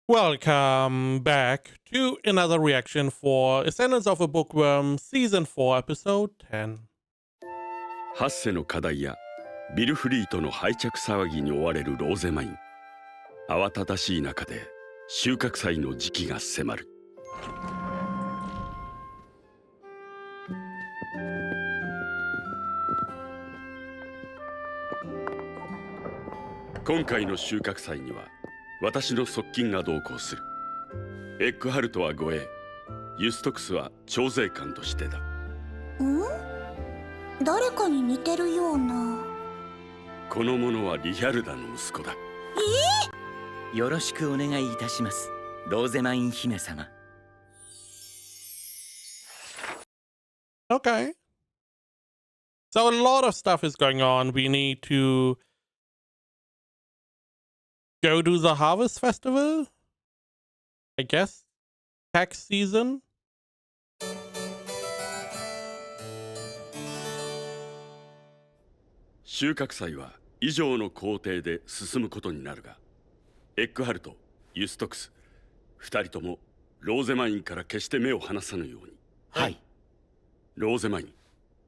Welcome back to another reaction for Ascendance of a Bookworm Season 4 Episode 10. ハッセの課題やビルフリートの廃着騒ぎに追われるローゼマイン。慌ただしい中で収穫祭の時期が迫る。今回の収穫祭には私の側近が同行する。エッグハルトは護衛、ユストクスは徴税官としてだ。誰かに似てるような。この者はリヒャルダの息子だ。よろしくお願いいたします、ローゼマイン姫様。Okay. So a lot of stuff is going on. We need to go to the Harvest Festival, I guess. Tax season. 収穫祭は以上の工程で進むことになるが、エッグハルト、ユストクス、二人ともローゼマインから決して目を離さぬように。はい。ローゼマイン、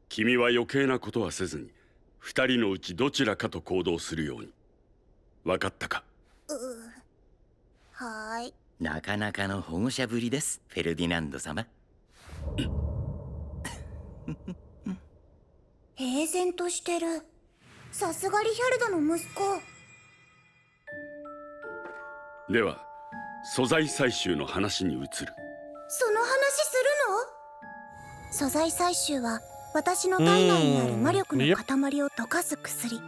君は余計なことはせずに、二人のうちどちらかと行動するように。わかったか？はーい。なかなかの保護者ぶりです、フェルディナンド様。平然としてる。さすがリヒャルドの息子。では、素材採集の話に移る。その話するの？素材採集は私の体内にある魔力の塊を溶かす薬、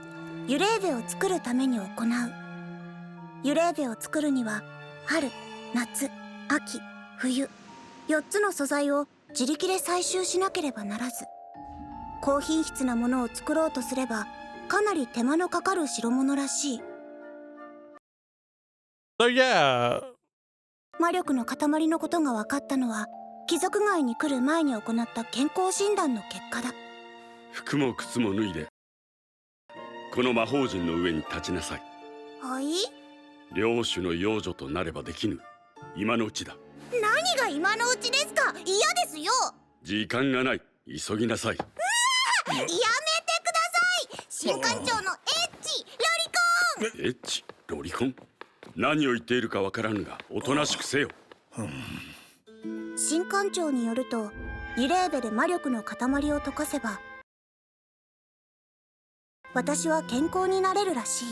ユレーベを作るために行う。ユレーベを作るには春、夏、秋、冬4つの素材を自力で採集しなければならず、高品質なものを作ろうとすればかなり手間のかかる代物らしい。 So yeah. 魔力の塊のことが分かったのは貴族街に来る前に行った健康診断の結果だ。服も靴も脱いで、この魔法陣の上に立ちなさい。はい？領主の養女となればできぬ。今のうちだ。何が今のうちですか？嫌ですよ。時間がない。急ぎなさい。やめてください。新館長のエッチロリコン。エッチロリコン？何を言っているかわからぬが、おとなしくせよ。新館長によると、ユレーベで魔力の塊を溶かせば私は健康になれるらし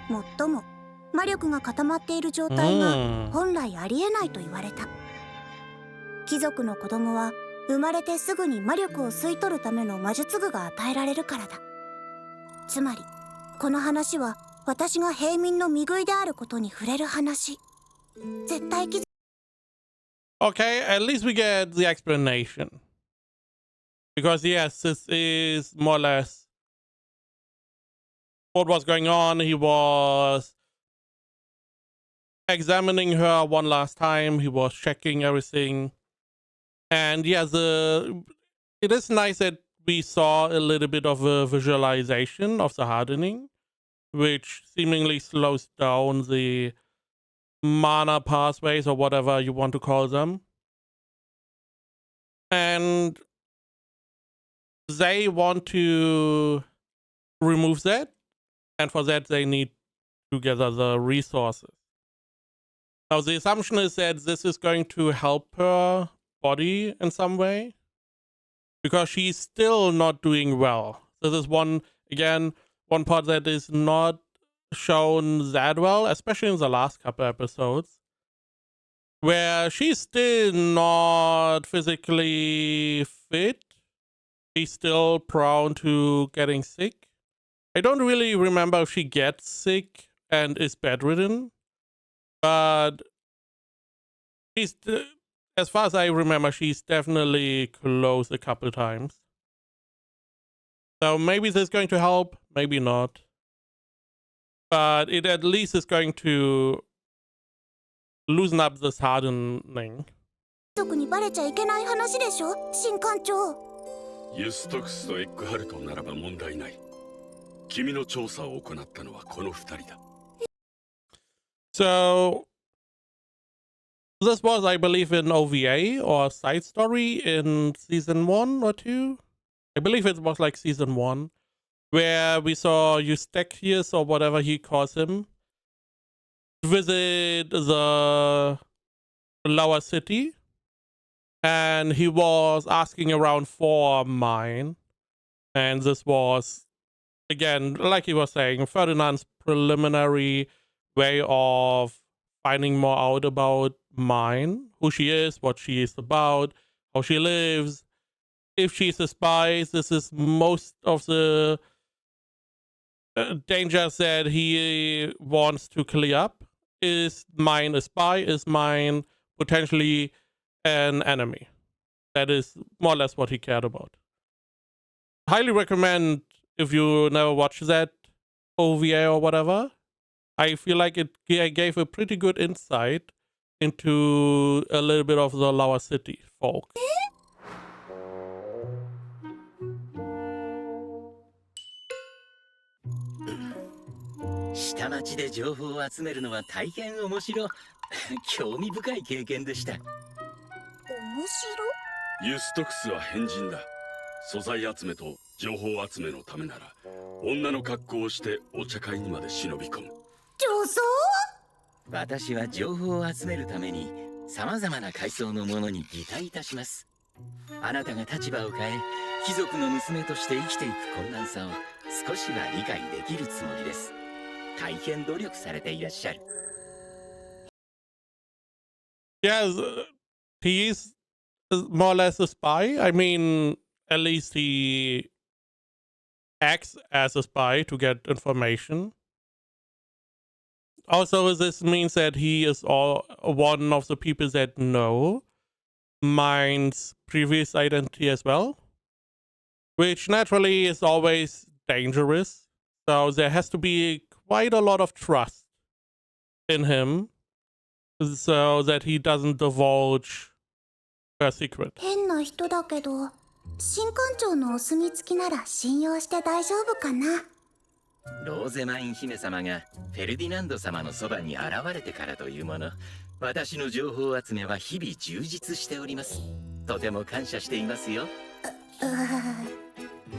い。もっとも魔力が固まっている状態が本来ありえないと言われた。貴族の子供は生まれてすぐに魔力を吸い取るための魔術具が与えられるからだ。つまりこの話は私が平民の見食いであることに触れる話。絶対貴族。 Okay, at least we get the explanation. Because yes, this is more or less what was going on. He was examining her one last time. He was checking everything. And yeah, it is nice that we saw a little bit of a visualization of the hardening, which seemingly slows down the mana pathways or whatever you want to call them. And they want to remove that, and for that they need to gather the resources. Now the assumption is that this is going to help her body in some way, because she's still not doing well. This is one part that is not shown that well, especially in the last couple episodes, where she's still not physically fit. She's still prone to getting sick. I don't really remember if she gets sick and is bedridden, but she's, as far as I remember, she's definitely close a couple times. So maybe this is going to help, maybe not. But it at least is going to loosen up this hardening. 族にバレちゃいけない話でしょ、新館長。ユストクスとエッグハルトならば問題ない。君の調査を行ったのはこの二人だ。So This was, I believe, an OVA or side story in season 1 or 2. I believe it was like season 1, where we saw Eustachius or whatever he calls him visit the lower city, and he was asking around for mine. And this was, again, like he was saying, Ferdinand's preliminary way of finding more out about mine, who she is, what she is about, how she lives. If she's a spy, this is most of the dangers that he wants to clear up. Is mine a spy? Is mine potentially an enemy? That is more or less what he cared about. Highly recommend if you never watched that OVA or whatever. I feel like it gave a pretty good insight into a little bit of the lower city folk.下町で情報を集めるのは大変面白興味深い経験でした。面ユストクスは変人だ。素材集めと情報集めのためなら女の格好をしてお茶会にまで忍び込む。女装？私は情報を集めるために様々な階層のものに擬態いたします。あなたが立場を変え貴族の娘として生きていく困難さを少しは理解できるつもりです。大変努力されていらっしゃる。Yes, he is more or less a spy. I mean, at least he acts as a spy to get information. Also, this means that he is one of the people that know mine's previous identity as well, which naturally is always dangerous. So there has to be quite a lot of trust in him so that he doesn't divulge her secret. 変な人だけど、新館長のお墨付きなら信用して大丈夫かな。ローゼマイン姫様がフェルディナンド様のそばに現れてからというもの、私の情報集めは日々充実しております。とても感謝していますよ。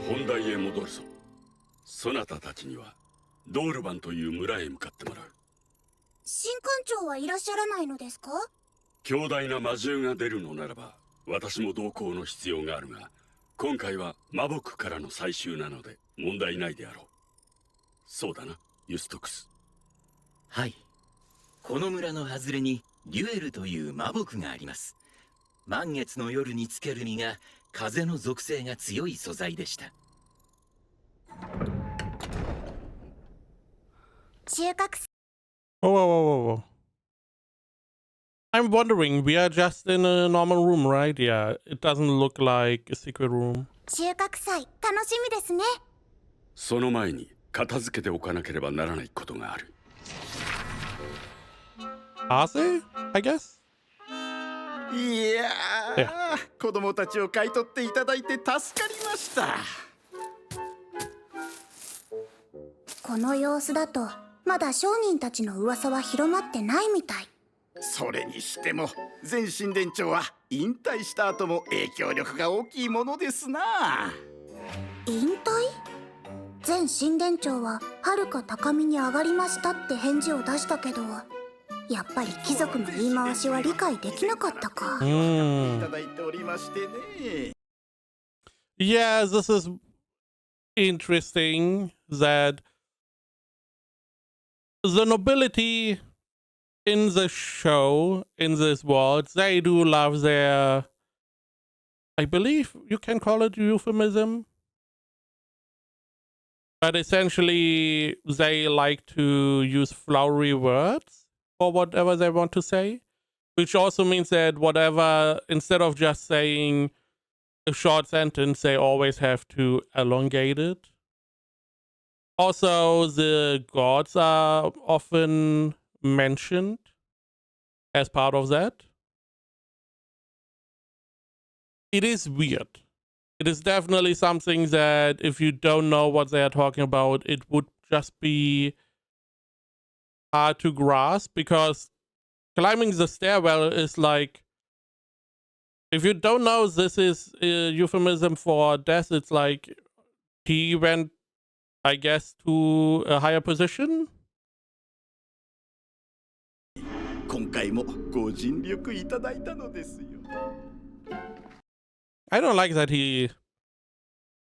本題へ戻るぞ。そなたたちにはドールバンという村へ向かってもらう。新館長はいらっしゃらないのですか？強大な魔獣が出るのならば私も同行の必要があるが、今回は魔僕からの採集なので問題ないであろう。そうだな、ユストクス。はい。この村の外れにデュエルという魔僕があります。満月の夜につける実が風の属性が強い素材でした。収穫。Whoa, whoa, whoa, whoa, whoa. I'm wondering, we are just in a normal room, right? Yeah, it doesn't look like a secret room. 収穫祭楽しみですね。その前に片付けておかなければならないことがある。Are they? I guess? いやー、子供たちを買い取っていただいて助かりました。この様子だとまだ商人たちの噂は広まってないみたい。それにしても前神殿長は引退した後も影響力が大きいものですな。引退？前神殿長は遥か高みに上がりましたって返事を出したけど、やっぱり貴族の言い回しは理解できなかったか。いただいておりましてね。Yeah, this is interesting that the nobility in the show, in this world, they do love their, I believe you can call it euphemism, but essentially they like to use flowery words for whatever they want to say, which also means that whatever, instead of just saying a short sentence, they always have to elongate it. Also, the gods are often mentioned as part of that. It is weird. It is definitely something that if you don't know what they are talking about, it would just be hard to grasp, because climbing the stairwell is like, if you don't know, this is a euphemism for death. It's like he went, I guess, to a higher position. 今回もご尽力いただいたのですよ。 I don't like that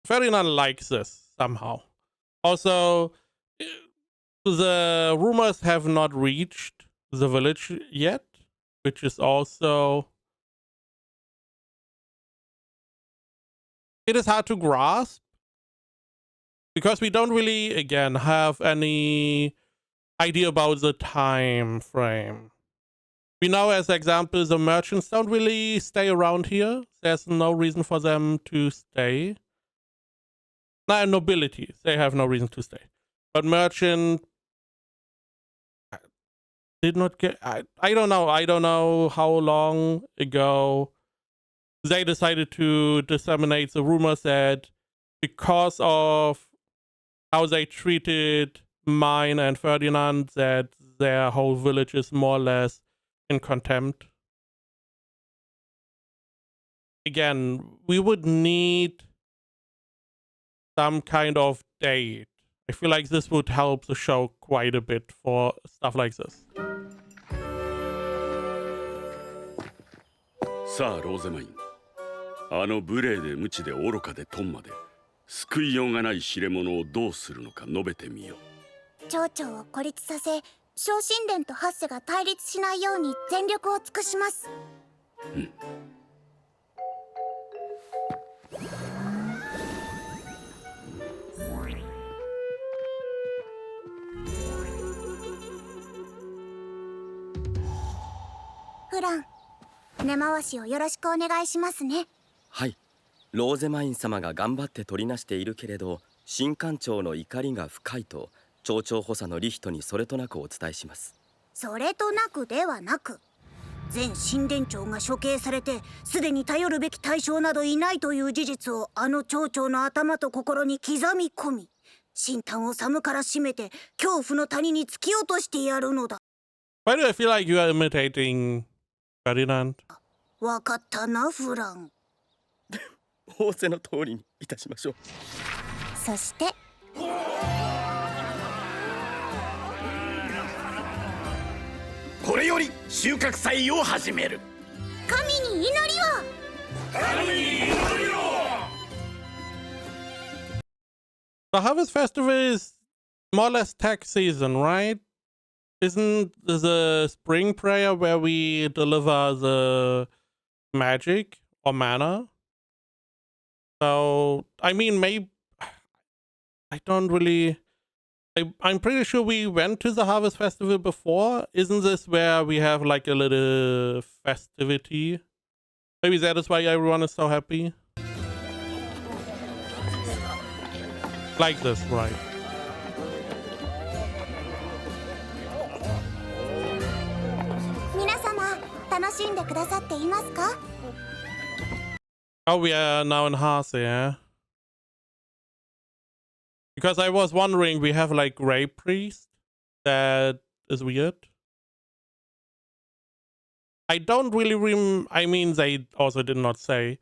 Ferdinand likes this somehow. Also, the rumors have not reached the village yet, which is also... It is hard to grasp because we don't really, again, have any idea about the time frame. We know, as example, the merchants don't really stay around here. There's no reason for them to stay. Now, nobility, they have no reason to stay. But merchant did not get... I don't know. I don't know how long ago they decided to disseminate the rumors that because of how they treated Mine and Ferdinand, that their whole village is more or less in contempt. Again, we would need some kind of date. I feel like this would help the show quite a bit for stuff like this. さあローゼマイン、あの無礼で無知で愚かでトンマで救いようがない知れ者をどうするのか述べてみよ。町長を孤立させ、小神殿とハッセが対立しないように全力を尽くします。うん。フラン、根回しをよろしくお願いしますね。はい、ローゼマイン様が頑張って取りなしているけれど、新官長の怒りが深いと町長補佐のリヒトにそれとなくお伝えします。それとなくではなく、前神殿長が処刑されてすでに頼るべき対象などいないという事実をあの町長の頭と心に刻み込み、神丹を寒から締めて恐怖の谷に突き落としてやるのだ。 Why do I feel like you are imitating Ferdinand? わかったな、フラン。仰せの通りにいたしましょう。そしてこれより収穫祭を始める。神に祈りを。神に祈りを。 The Harvest Festival is more or less tax season, right? Isn't the spring prayer where we deliver the magic or mana? So, I mean, maybe... I don't really... I'm pretty sure we went to the Harvest Festival before. Isn't this where we have like a little festivity? Maybe that is why everyone is so happy. Like this, right? Oh, we are now in Hase, yeah? Because I was wondering, we have like Grey Priest. That is weird. I don't really I mean, they also did not say.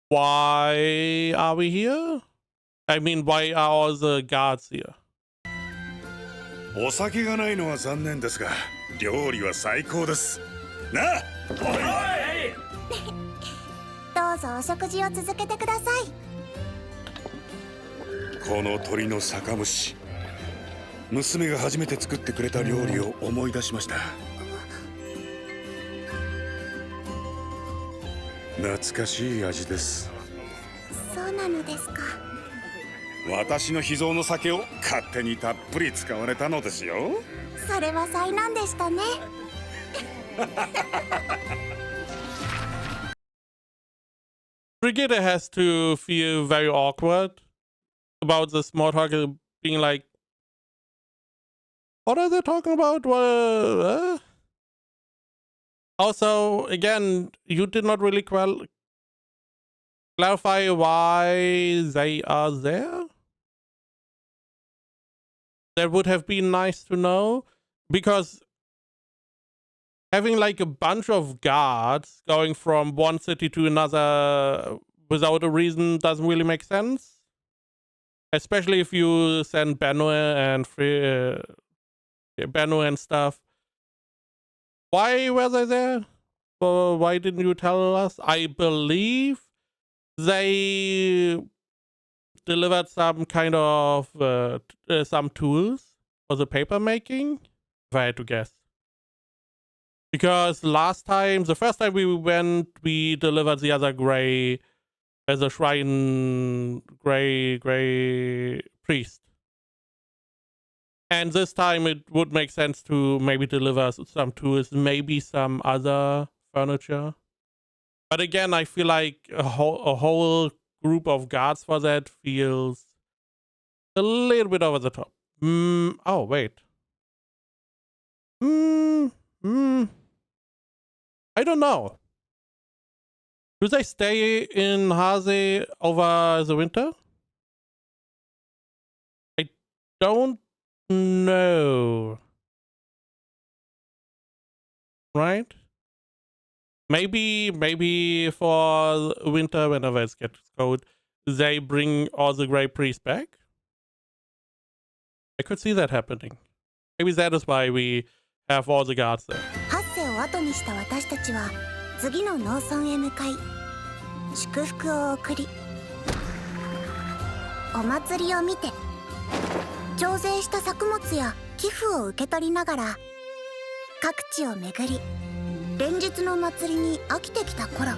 Why are we here? I mean, why are all the guards here? お酒がないのは残念ですが、料理は最高です。なあ。どうぞお食事を続けてください。この鳥の酒蒸し、娘が初めて作ってくれた料理を思い出しました。懐かしい味です。そうなのですか。私の秘蔵の酒を勝手にたっぷり使われたのですよ。それは災難でしたね。Brigitte has to feel very awkward about the small talk, being like, what are they talking about? Also, again, you did not really clarify why they are there. That would have been nice to know, because having like a bunch of guards going from one city to another without a reason doesn't really make sense. Especially if you send Benno and Benno and stuff. Why were they there? Well, why didn't you tell us? I believe they delivered some kind of some tools for the paper making, if I had to guess. Because last time, the first time we went, we delivered the other gray as a shrine gray priest. And this time it would make sense to maybe deliver some tools, maybe some other furniture. But again, I feel like a whole group of guards for that feels a little bit over the top. Oh, wait. I don't know. Do they stay in Hase over the winter? I don't know. Right? Maybe for winter, whenever it gets cold, they bring all the Grey Priests back? I could see that happening. Maybe that is why we have all the guards there. ハッセを後にした私たちは次の農村へ向かい祝福を送りお祭りを見て徴税した作物や寄付を受け取りながら各地を巡り連日の祭りに飽きてきた頃、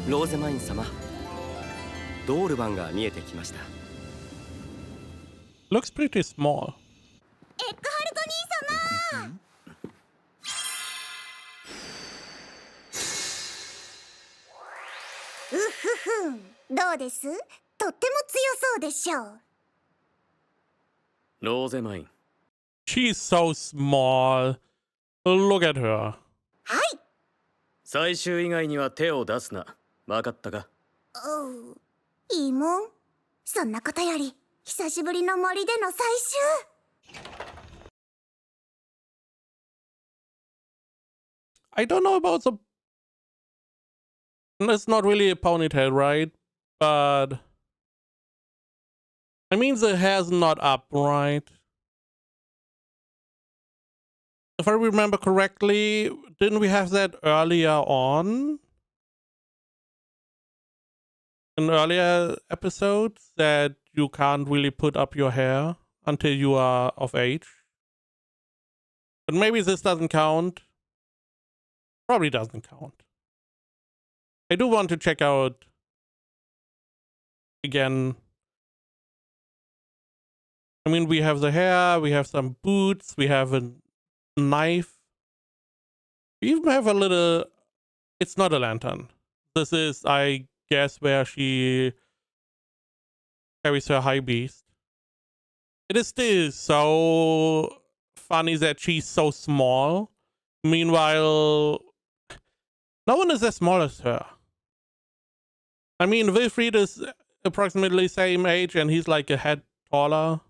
ローゼマイン様、ドールバンが見えてきました。 Looks pretty small. エッグハルト兄様、うふふん、どうです？とっても強そうでしょう。ローゼマイン。 She's so small. Look at her. はい。最終以外には手を出すな。わかったか？いいもん。そんなことより久しぶりの森での採集。I don't know about the... It's not really a ponytail, right? But... I mean, the hair's not up, right? If I remember correctly, didn't we have that earlier on? In earlier episodes, that you can't really put up your hair until you are of age? But maybe this doesn't count. Probably doesn't count. I do want to check out again. I mean, we have the hair, we have some boots, we have a knife. We even have a little... It's not a lantern. This is, I guess, where she carries her high beast. It is still so funny that she's so small. Meanwhile, no one is as small as her. I mean, Wilfried is approximately same age and he's like a head taller.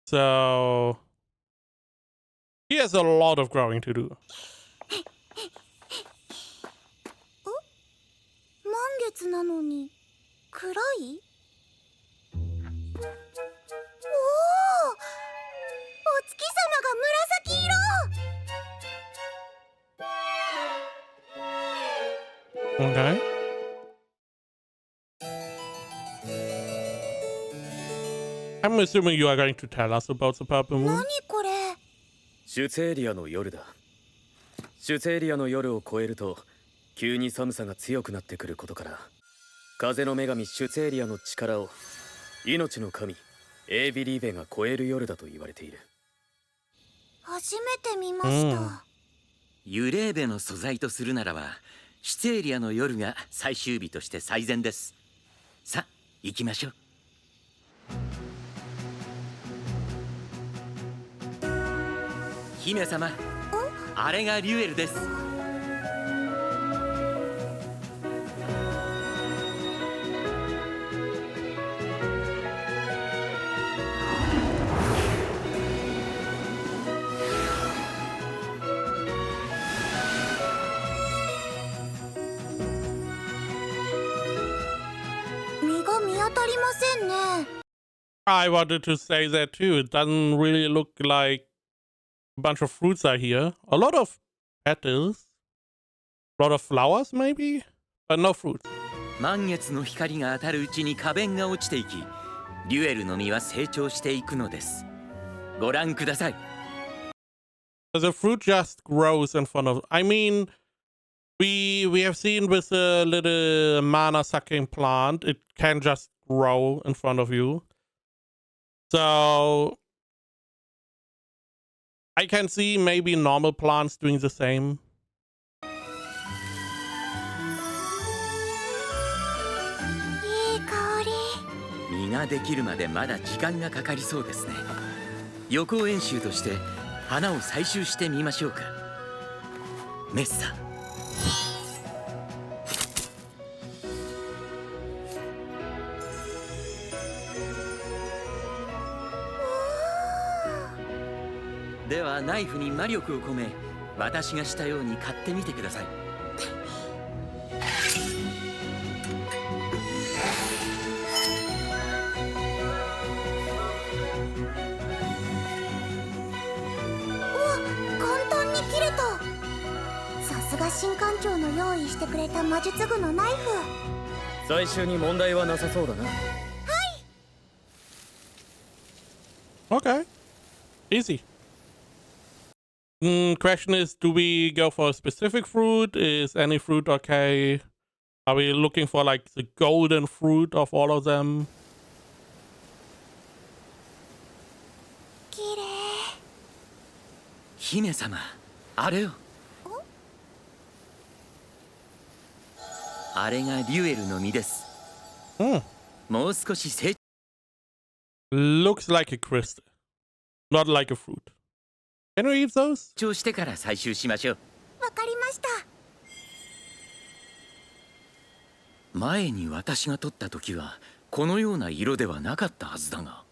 So he has a lot of growing to do. 満月なのに暗い？おお、お月様が紫色。 Okay. I'm assuming you are going to tell us about the purple moon. 何これ？シュツエリアの夜だ。シュツエリアの夜を越えると急に寒さが強くなってくることから風の女神シュツエリアの力を命の神エービリーベが超える夜だと言われている。初めて見ました。ユレーベの素材とするならばシュツエリアの夜が最終日として最善です。さあ行きましょう。姫様、あれがリュエルです。足りませんね。 I wanted to say that too. It doesn't really look like a bunch of fruits are here. A lot of petals. A lot of flowers maybe? But no fruits. 満月の光が当たるうちに花弁が落ちていき、デュエルの実は成長していくのです。ご覧ください。The fruit just grows in front of. I mean, we have seen with a little mana sucking plant, it can just grow in front of you. So I can see maybe normal plants doing the same. いい香り。実ができるまでまだ時間がかかりそうですね。予行演習として花を採集してみましょうか。メッサ。ではナイフに魔力を込め、私がしたように買ってみてください。新館長の用意してくれた魔術具のナイフ。最終に問題はなさそうだな。Okay. Easy. Question is, do we go for a specific fruit? Is any fruit okay? Are we looking for like the golden fruit of all of them? きれい。姫様、あれよ。あれがデュエルの実です。もう少し成 Looks like a crystal, not like a fruit. Can we eat those? 長してから採集しましょう。わかりました。前に私が取った時はこのような色ではなかったはずだが。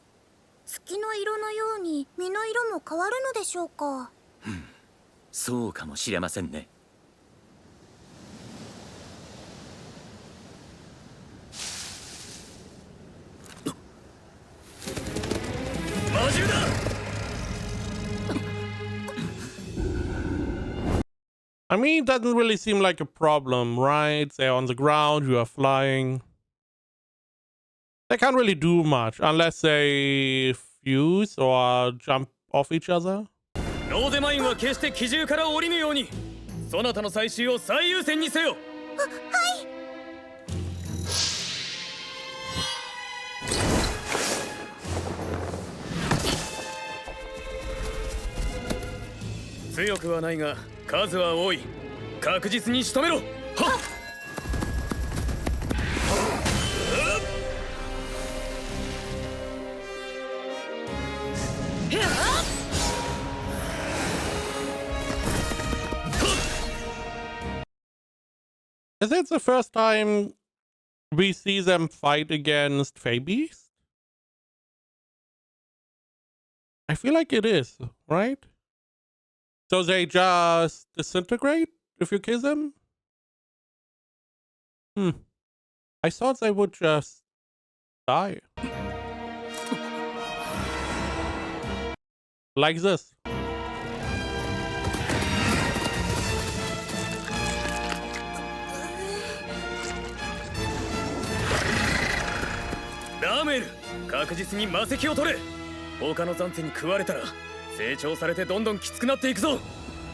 月の色のように実の色も変わるのでしょうか。そうかもしれませんね。I mean, it doesn't really seem like a problem, right? They're on the ground, you are flying. They can't really do much unless they fuse or jump off each other. ローゼマインは決して機銃から降りぬように、そなたの採集を最優先にせよ。はい。強くはないが数は多い。確実に仕留めろ。はっ。Is it the first time we see them fight against Fabies? I feel like it is, right? So they just disintegrate if you kill them? I thought they would just die. Like this. Damel, 確実に魔石を取れ。他の残渣に食われたら成長されてどんどんきつくなっていくぞ。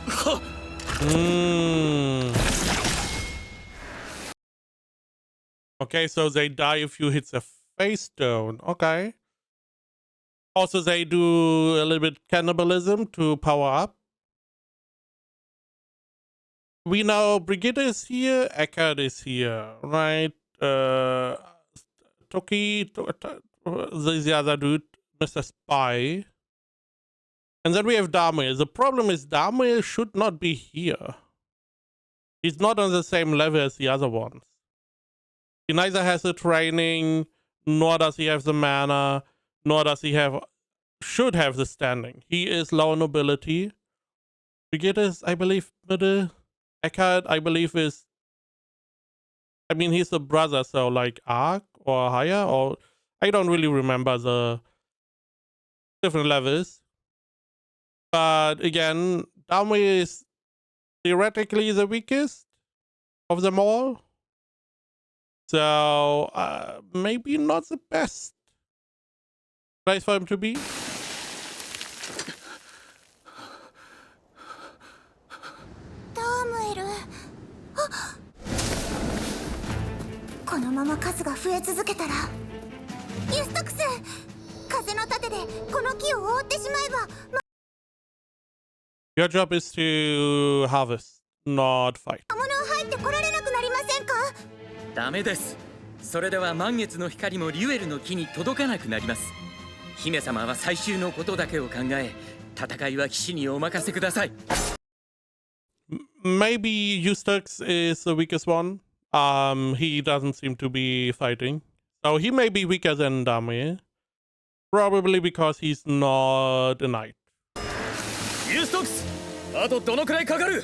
はっ。Okay, so they die if you hit the face stone. Okay. Also, they do a little bit cannibalism to power up. We know Brigitte is here, Eckert is here, right? Toki, the other dude, Mr. Spy. And then we have Damir. The problem is Damir should not be here. He's not on the same level as the other ones. He neither has the training, nor does he have the mana, nor does he should have the standing. He is low nobility. Brigitte is, I believe, middle. Eckert, I believe, is... I mean, he's the brother, so like Ark or higher, or I don't really remember the different levels. But again, Dame is theoretically the weakest of them all. So maybe not the best place for him to be. このまま数が増え続けたら、ユストクス、風の盾でこの木を覆ってしまえば。Your job is to harvest, not fight. 魔物は入ってこられなくなりませんか？ダメです。それでは満月の光もリュエルの木に届かなくなります。姫様は最終のことだけを考え、戦いは騎士にお任せください。Maybe Eustace is the weakest one. He doesn't seem to be fighting. So he may be weaker than Dame. Probably because he's not a knight. ユストクス、あとどのくらいかかる？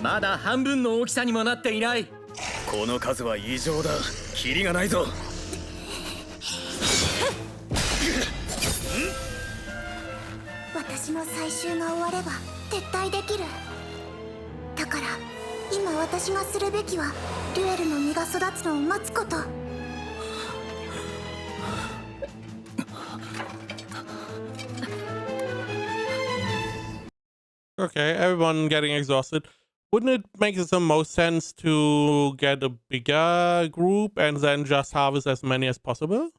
まだ半分の大きさにもなっていない。この数は異常だ。キリがないぞ。私の採集が終われば撤退できる。だから今私がするべきはデュエルの実が育つのを待つこと。Okay, everyone getting exhausted. Wouldn't it make the most sense to get a bigger group and then just harvest as many as possible?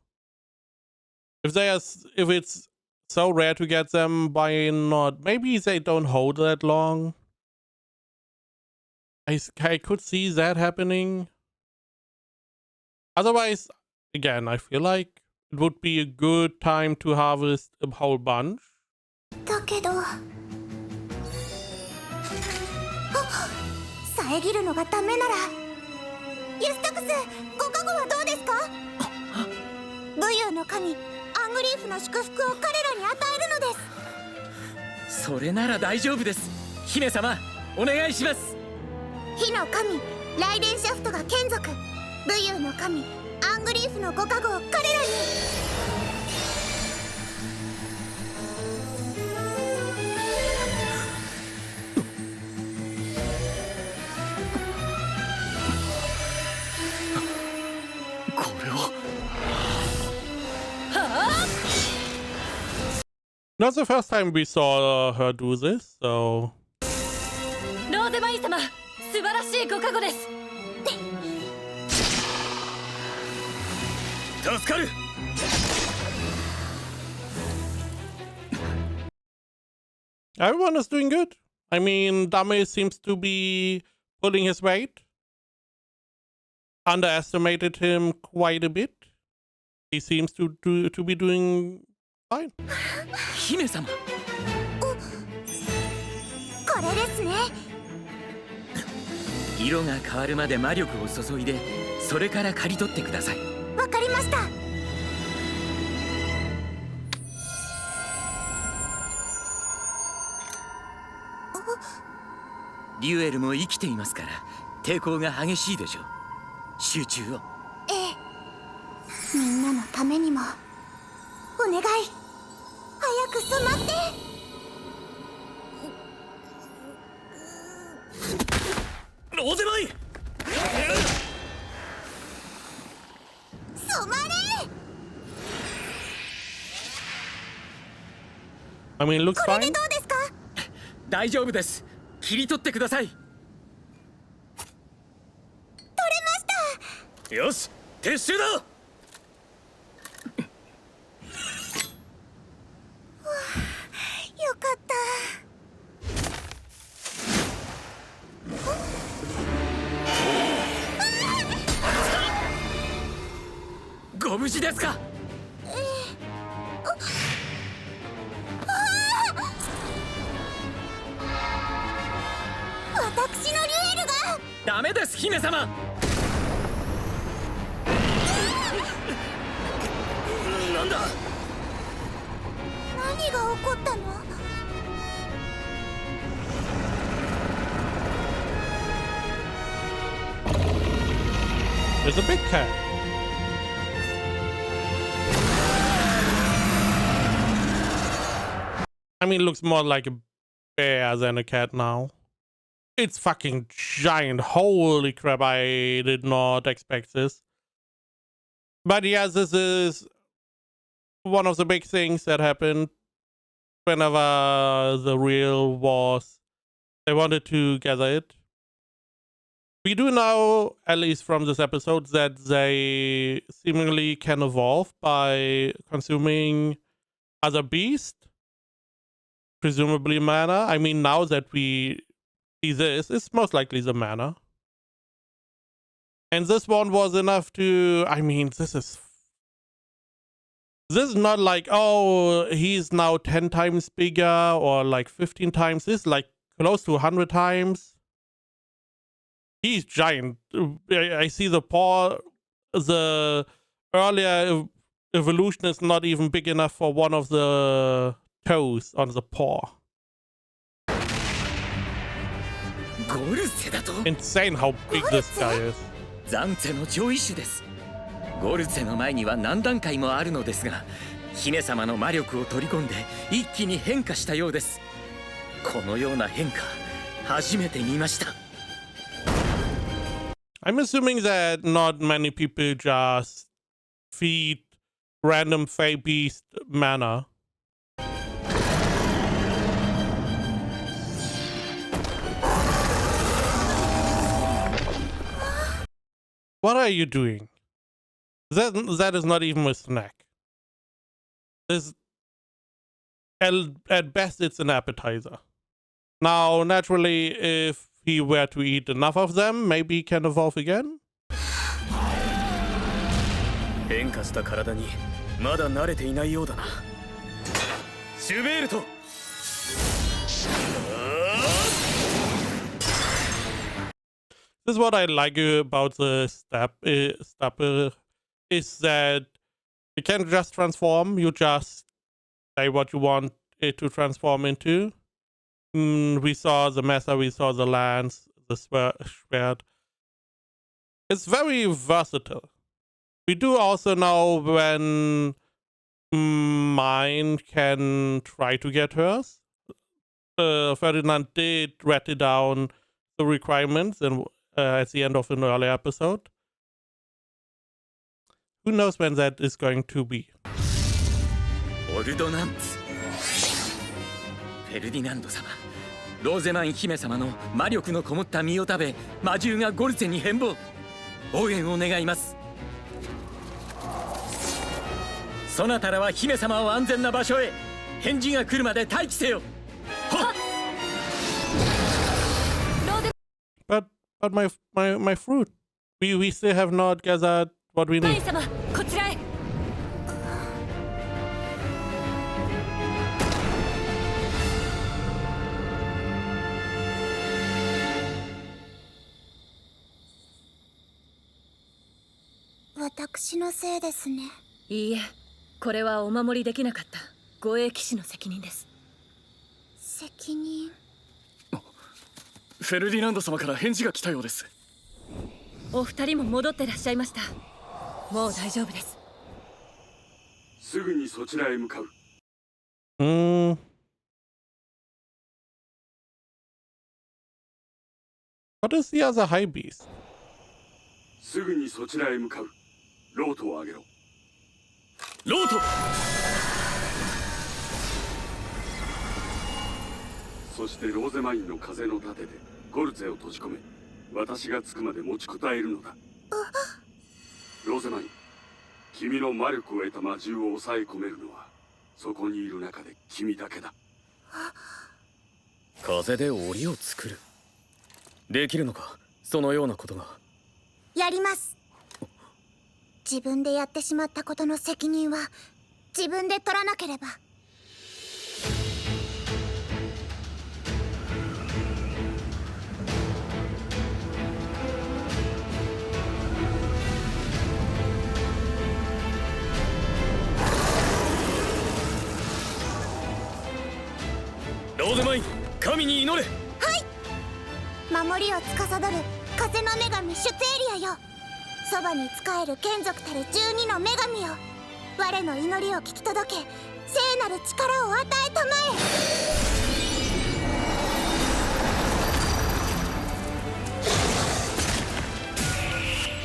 If it's so rare to get them, why not? Maybe they don't hold that long. I could see that happening. Otherwise, again, I feel like it would be a good time to harvest a whole bunch. だけど、遮るのがダメなら、ユストクス、ご加護はどうですか？武勇の神、アングリーフの祝福を彼らに与えるのです。それなら大丈夫です。姫様、お願いします。火の神、ライデンシャフトが眷属、武勇の神、アングリーフのご加護を彼らに。Not the first time we saw her do this, so. ローゼマイン様、素晴らしいご加護です。助かる。Everyone is doing good. I mean, Dame seems to be pulling his weight. Underestimated him quite a bit. He seems to be doing fine. 姫様。これですね。色が変わるまで魔力を注いで、それから刈り取ってください。わかりました。リュエルも生きていますから抵抗が激しいでしょう。集中を。ええ、みんなのためにもお願い、早く染まって。ローゼマイン、染まれ。 I mean, looks これで fine. どうですか？大丈夫です。切り取ってください。取れました。よし、撤収だ。よかった。ご無事ですか？私のリュエルが。ダメです、姫様。なんだ。何が起こったの？ There's a big cat. I mean, it looks more like a bear than a cat now. It's fucking giant. Holy crap, I did not expect this. But yeah, this is one of the big things that happened whenever the real was. They wanted to gather it. We do know, at least from this episode, that they seemingly can evolve by consuming other beasts, presumably mana. I mean, now that we see this, it's most likely the mana. And this one was enough to, I mean, this is not like, oh, he's now 10 times bigger or like 15 times. This is like close to 100 times. He's giant. I see the paw. The earlier evolution is not even big enough for one of the toes on the paw. Insane how big this guy is. 暫定の上位種です。ゴルツェの前には何段階もあるのですが、姫様の魔力を取り込んで一気に変化したようです。このような変化、初めて見ました。I'm assuming that not many people just feed random fey beast mana. What are you doing? That is not even a snack. This, at best, it's an appetizer. Now, naturally, if he were to eat enough of them, maybe he can evolve again? 変化した体にまだ慣れていないようだな。シュベールト。This is what I like about the stapper is that you can't just transform, you just say what you want it to transform into. We saw the Messer, we saw the lance, the sword. It's very versatile. We do also know when mine can try to get hers. Ferdinand did write down the requirements and at the end of an earlier episode. Who knows when that is going to be? オルドナンツ。フェルディナンド様、ローゼマン姫様の魔力のこもった実を食べ、魔獣がゴルツェに変貌。応援を願います。そなたらは姫様を安全な場所へ。返事が来るまで待機せよ。はっ。But my fruit. We still have not gathered what we need. 様、こちらへ。私のせいですね。いいえ、これはお守りできなかった護衛騎士の責任です。責任。フェルディナンド様から返事が来たようです。お二人も戻ってらっしゃいました。もう大丈夫です。すぐにそちらへ向かう。What is the other high beast? すぐにそちらへ向かう。ロートを上げろ。ロート。そしてローゼマインの風の盾でゴルツェを閉じ込め、私が着くまで持ちこたえるのだ。ローゼマイン、君の魔力を得た魔獣を抑え込めるのはそこにいる中で君だけだ。風で檻を作る。できるのか、そのようなことが。やります。自分でやってしまったことの責任は自分で取らなければ。ローゼマイン、神に祈れ。はい。守りを司る風の女神シュツエリアよ。そばに仕える眷属たる12の女神よ。我の祈りを聞き届け、聖なる力を与えたまえ。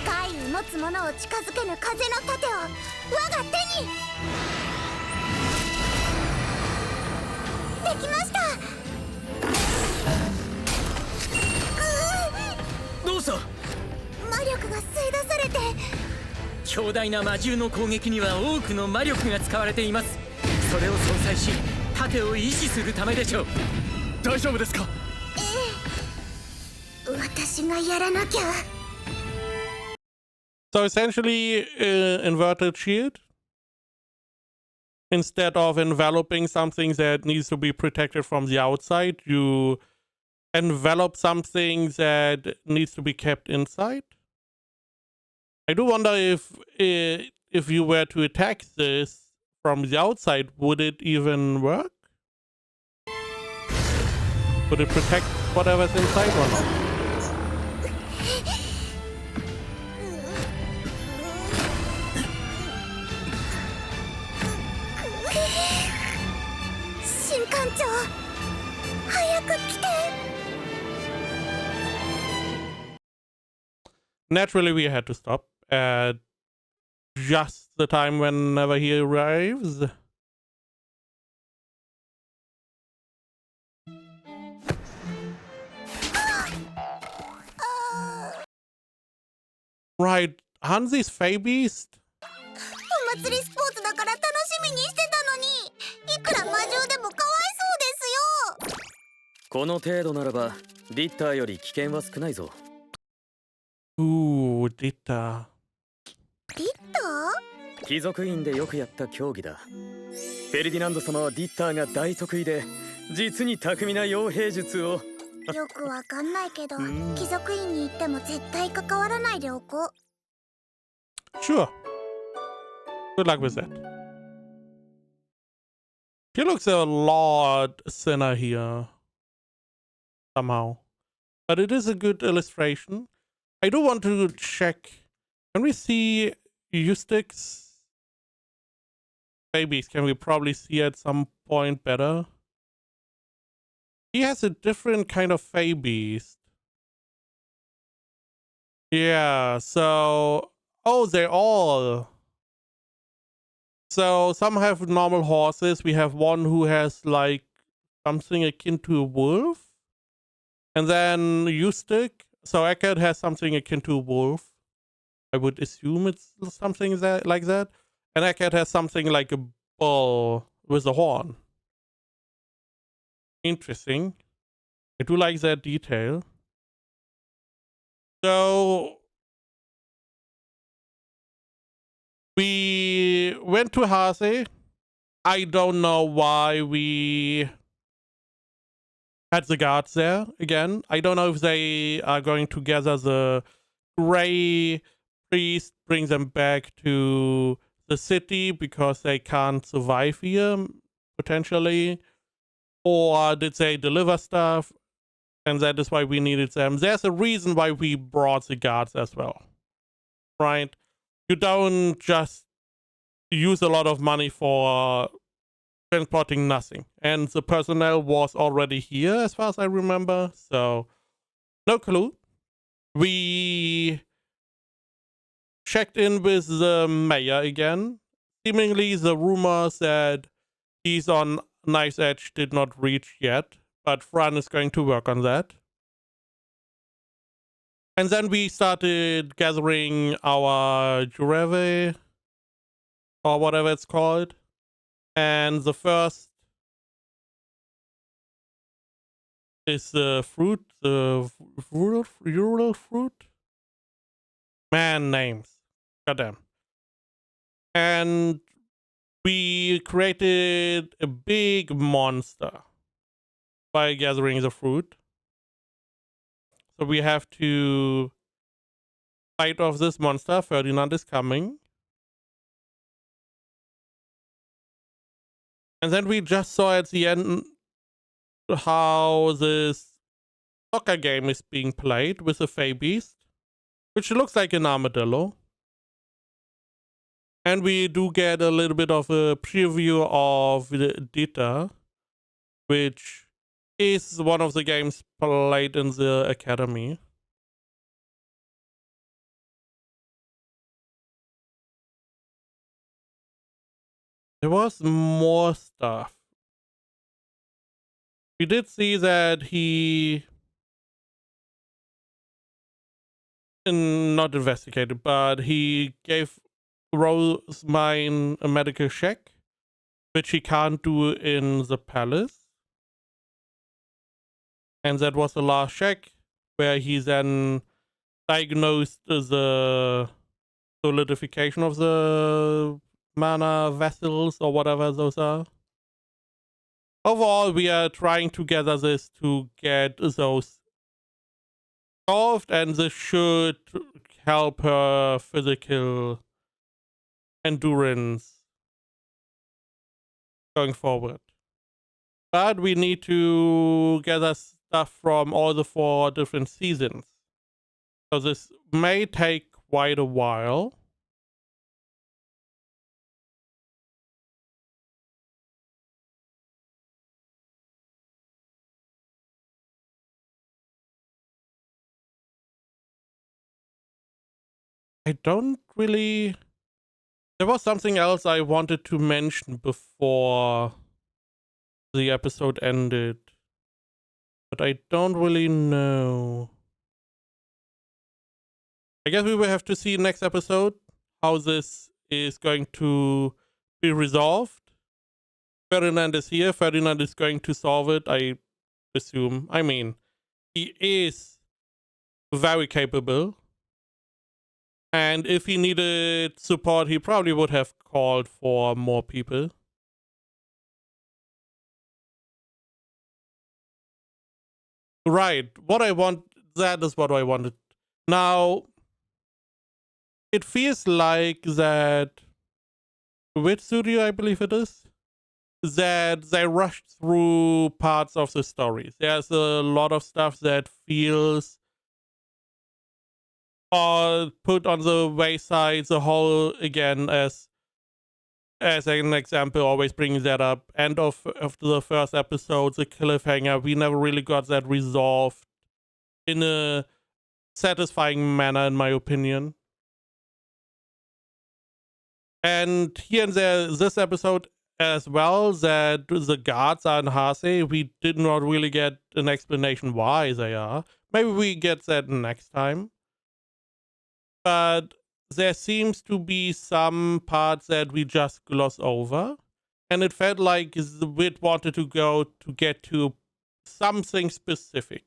怪異持つ者を近づけぬ風の盾を我が手に。できました。どうした？魔力が吸い出されて。強大な魔獣の攻撃には多くの魔力が使われています。それを相殺し盾を維持するためでしょう。大丈夫ですか？ええ、私がやらなきゃ。So essentially, inverted shield. Instead of enveloping something that needs to be protected from the outside, you envelop something that needs to be kept inside. I do wonder if you were to attack this from the outside, would it even work? Would it protect whatever's inside or not? 新艦長、早く来て。Naturally, we had to stop at just the time whenever he arrives. Right, Hansi's Fae Beast? お祭りスポーツだから楽しみにしてたのに、いくら魔獣でもかわいそうですよ。この程度ならばリッターより危険は少ないぞ。Ooh, Ritter. リッター？貴族院でよくやった競技だ。フェルディナンド様はリッターが大得意で、実に巧みな傭兵術を。よくわかんないけど、貴族院に行っても絶対関わらないでおこう。Sure. Good luck with that. He looks a lot thinner here. Somehow. But it is a good illustration. I do want to check. Can we see Eustace's babies? Can we probably see at some point better? He has a different kind of Fae Beast. Yeah, so... Oh, they're all... So, some have normal horses. We have one who has, like, something akin to a wolf. And then Eustace. So, Eckert has something akin to a wolf. I would assume it's something like that. And Eckert has something like a bull with a horn. Interesting. I do like that detail. So... we went to Hase. I don't know why we had the guards there again. I don't know if they are going to gather the Grey Priest, bring them back to the city because they can't survive here, potentially. Or did they deliver stuff? And that is why we needed them. There's a reason why we brought the guards as well. Right? You don't just use a lot of money for transporting nothing. And the personnel was already here, as far as I remember. So, no clue. We checked in with the mayor again. Seemingly, the rumors that he's on Knife's Edge did not reach yet. But Fran is going to work on that. And then we started gathering our jureve, or whatever it's called. And the first is the fruit, the rural fruit? Man names. Goddamn. And we created a big monster by gathering the fruit. So we have to fight off this monster. Ferdinand is coming. And then we just saw at the end how this soccer game is being played with a Fae Beast, which looks like an armadillo. And we do get a little bit of a preview of the Dita, which is one of the games played in the academy. There was more stuff. We did see that he not investigated, but he gave Rosemine a medical check, which he can't do in the palace. And that was the last check, where he then diagnosed the solidification of the mana vessels or whatever those are. Overall, we are trying to gather this to get those solved, and this should help her physical endurance going forward. But we need to gather stuff from all the 4 different seasons. So this may take quite a while. I don't really... There was something else I wanted to mention before the episode ended, but I don't really know. I guess we will have to see next episode how this is going to be resolved. Ferdinand is here. Ferdinand is going to solve it, I assume. I mean, he is very capable. And if he needed support, he probably would have called for more people. Right. What I want, that is what I wanted. Now, it feels like that, which studio I believe it is, that they rushed through parts of the stories. There's a lot of stuff that feels put on the wayside. The whole, again, as an example, always bringing that up, end of the first episode, the cliffhanger, we never really got that resolved in a satisfying manner, in my opinion. And here and there, this episode as well, that the guards are in Hase, we did not really get an explanation why they are. Maybe we get that next time. But there seems to be some parts that we just gloss over. And it felt like it wanted to go to get to something specific.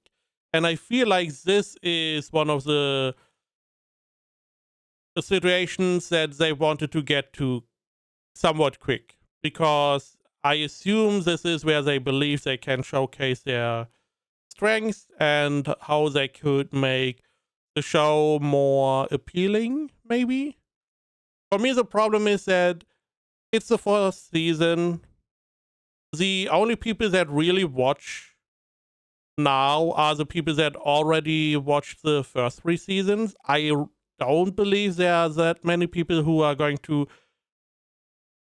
And I feel like this is one of the situations that they wanted to get to somewhat quick, because I assume this is where they believe they can showcase their strengths and how they could make the show more appealing, maybe. For me, the problem is that it's the 4th season. The only people that really watch now are the people that already watched the first 3 seasons. I don't believe there are that many people who are going to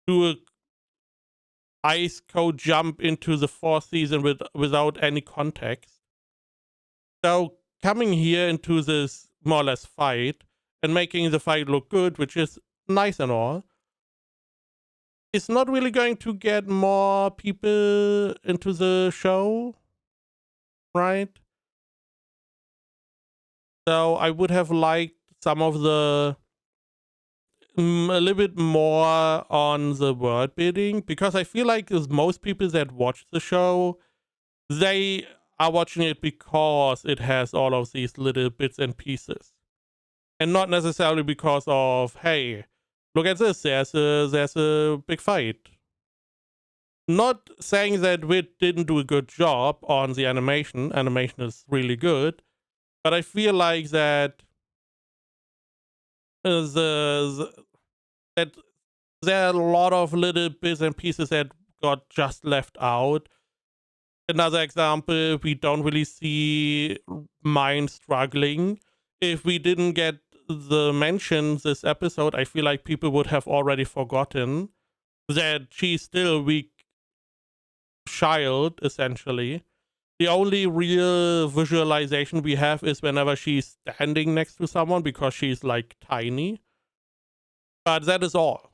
do a ice cold jump into the 4th season without any context. So coming here into this more or less fight and making the fight look good, which is nice and all, it's not really going to get more people into the show, right? So I would have liked some of the a little bit more on the world building, because I feel like most people that watch the show, they are watching it because it has all of these little bits and pieces, and not necessarily because of, hey, look at this, there's a big fight. Not saying that Wit didn't do a good job on the animation. Animation is really good, but I feel like that that there are a lot of little bits and pieces that got just left out. Another example, we don't really see Mine struggling. If we didn't get the mention this episode, I feel like people would have already forgotten that she's still a weak child, essentially. The only real visualization we have is whenever she's standing next to someone because she's like tiny. But that is all.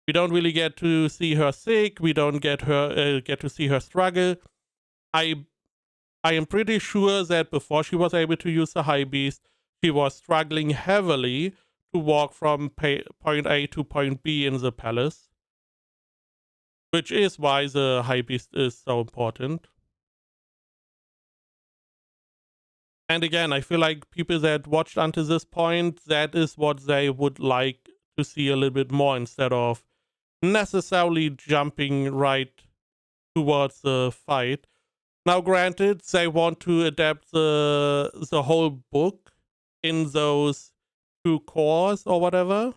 We don't really get to see her sick. We don't get to see her struggle. I am pretty sure that before she was able to use the High Beast, she was struggling heavily to walk from point A to point B in the palace. Which is why the High Beast is so important. And again, I feel like people that watched until this point, that is what they would like to see a little bit more instead of necessarily jumping right towards the fight. Now, granted, they want to adapt the whole book in those 2 cores or whatever.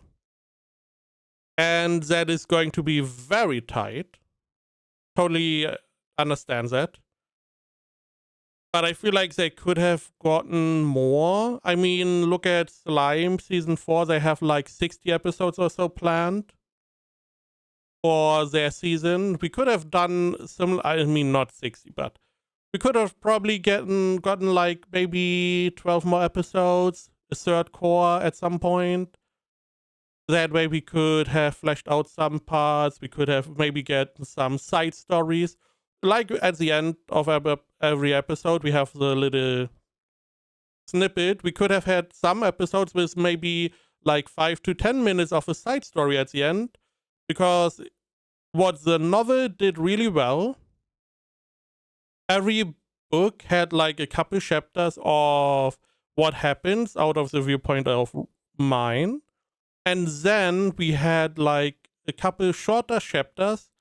And that is going to be very tight. Totally understand that. But I feel like they could have gotten more. I mean, look at Slime Season 4. They have like 60 episodes or so planned for their season. We could have done similar. I mean, not 60, but we could have probably gotten like maybe 12 more episodes, a 3rd core at some point. That way we could have fleshed out some parts. We could have maybe get some side stories. Like at the end of every episode, we have the little snippet. We could have had some episodes with maybe like 5 to 10 minutes of a side story at the end. Because what the novel did really well, every book had like a couple chapters of what happens out of the viewpoint of mine. And then we had like a couple shorter chapters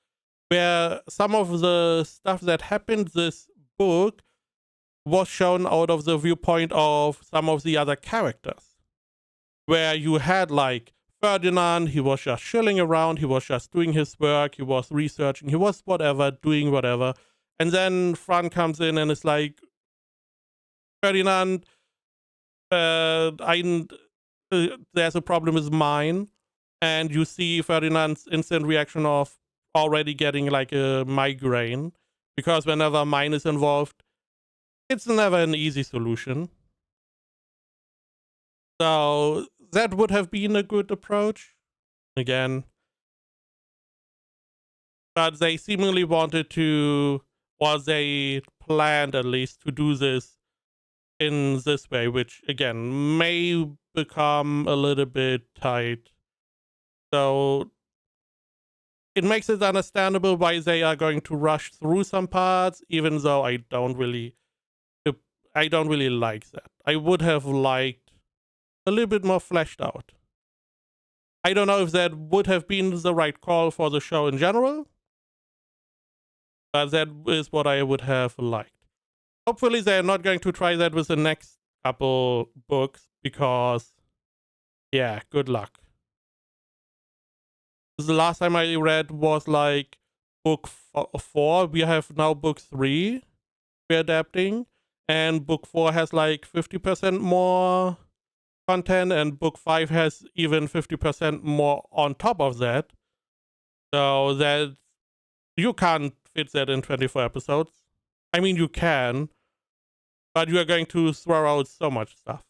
where some of the stuff that happened this book was shown out of the viewpoint of some of the other characters. Where you had like Ferdinand, he was just chilling around, he was just doing his work, he was researching, he was whatever, doing whatever. And then Fran comes in and is like, Ferdinand, there's a problem with mine. And you see Ferdinand's instant reaction of already getting like a migraine. Because whenever mine is involved, it's never an easy solution. So that would have been a good approach. Again. But they seemingly wanted to, or they planned at least, to do this in this way, which again may become a little bit tight. So it makes it understandable why they are going to rush through some parts, even though I don't really like that. I would have liked a little bit more fleshed out. I don't know if that would have been the right call for the show in general, but that is what I would have liked. Hopefully they're not going to try that with the next couple books, because, yeah, good luck. The last time I read was like book 4. We have now book 3 we're adapting, and book 4 has like 50% more content, and book 5 has even 50% more on top of that. So that you can't fit that in 24 episodes. I mean, you can, but you are going to throw out so much stuff.